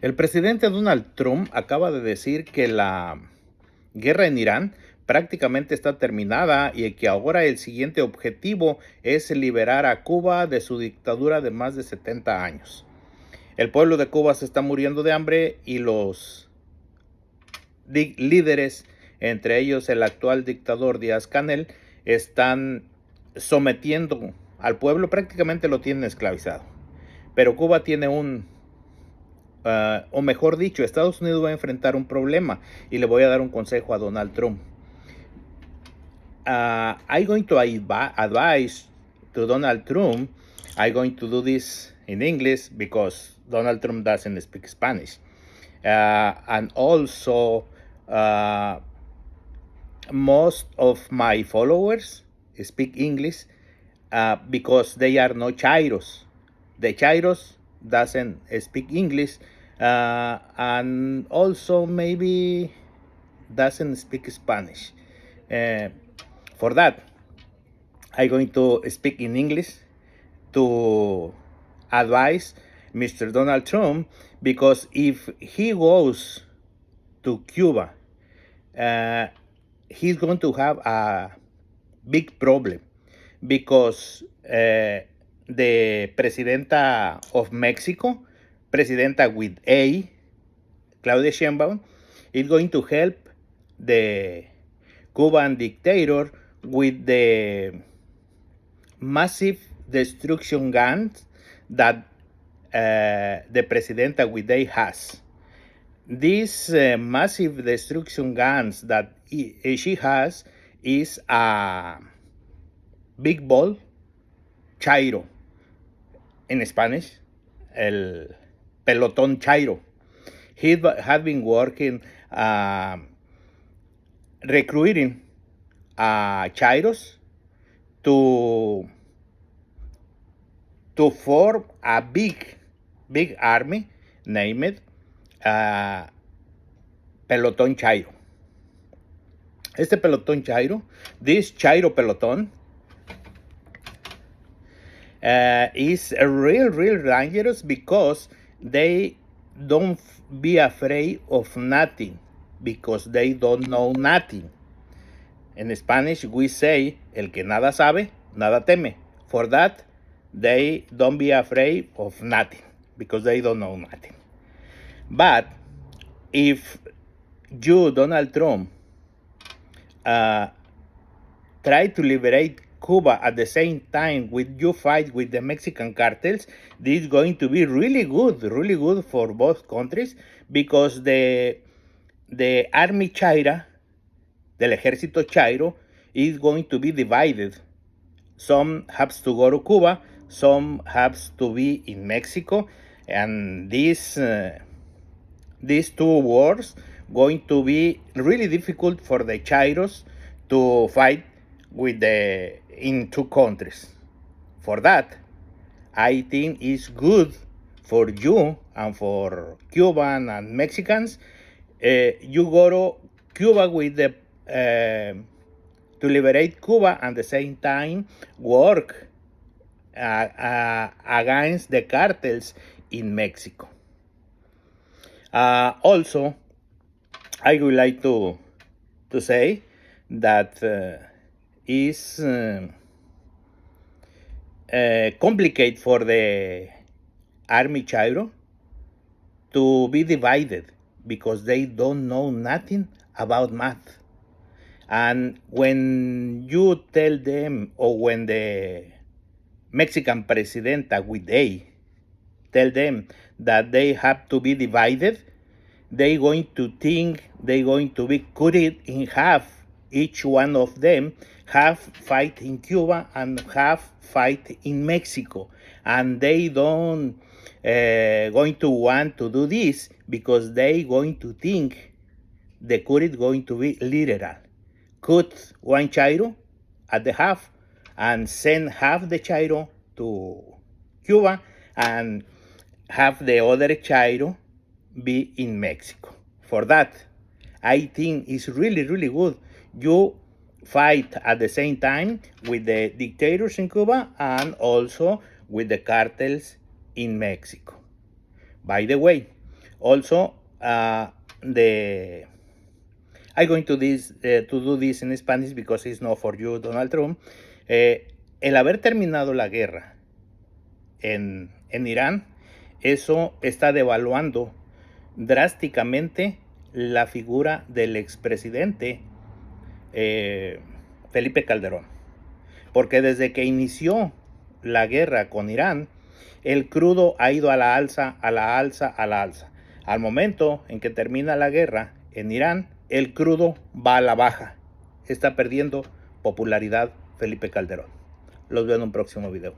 El presidente Donald Trump acaba de decir que la guerra en Irán prácticamente está terminada y que ahora el siguiente objetivo es liberar a Cuba de su dictadura de más de 70 años. El pueblo de Cuba se está muriendo de hambre y los líderes, entre ellos el actual dictador Díaz-Canel, están sometiendo al pueblo, prácticamente lo tienen esclavizado. Pero Cuba tiene o mejor dicho, Estados Unidos va a enfrentar un problema y le voy a dar un consejo a Donald Trump. I'm going to advise to Donald Trump. I'm going to do this in English because Donald Trump doesn't speak Spanish. And also, most of my followers speak English because they are not Chairos. The Chairos doesn't speak English and also maybe doesn't speak Spanish. For that, I'm going to speak in English to advise Mr. Donald Trump, because if he goes to Cuba, he's going to have a big problem, because the Presidenta of Mexico, Presidenta with A, Claudia Sheinbaum, is going to help the Cuban dictator with the massive destruction guns that the Presidenta with A has. These massive destruction guns that she has is a big ball, Chairo, in Spanish, el Peloton Chairo. He had been working recruiting Chairos to form a big army named Peloton Chairo. Este Peloton Chairo, this Chairo Peloton, is real dangerous because they don't be afraid of nothing, because they don't know nothing. In Spanish, we say, el que nada sabe, nada teme. For that, they don't be afraid of nothing, because they don't know nothing. But if you, Donald Trump, try to liberate Cuba at the same time with you fight with the Mexican cartels, this is going to be really good for both countries, because the army Chaira, del ejército Chairo, is going to be divided. Some has to go to Cuba, some has to be in Mexico, and these two wars going to be really difficult for the Chairos to fight with in two countries. For that, I think it's good for you and for Cuban and Mexicans. You go to Cuba with the to liberate Cuba, and at the same time work against the cartels in Mexico. Also, I would like to say that is complicated for the army Chairo to be divided, because they don't know nothing about math. And when you tell them, or when the Mexican Presidenta with A tell them that they have to be divided, they're going to think they're going to be cut in half. Each one of them half fight in Cuba and half fight in Mexico. And they don't going to want to do this, because they going to think the cut is going to be literal. Cut one Chairo at the half and send half the Chairo to Cuba and have the other Chairo be in Mexico. For that, I think it's really good. You fight at the same time with the dictators in Cuba and also with the cartels in Mexico. By the way, Also, I'm going to do this in Spanish because it's not for you, Donald Trump. El haber terminado la guerra en Irán, eso está devaluando drásticamente la figura del expresidente Felipe Calderón, porque desde que inició la guerra con Irán, el crudo ha ido a la alza, a la alza, a la alza. Al momento en que termina la guerra en Irán, el crudo va a la baja. Está perdiendo popularidad Felipe Calderón. Los veo en un próximo video.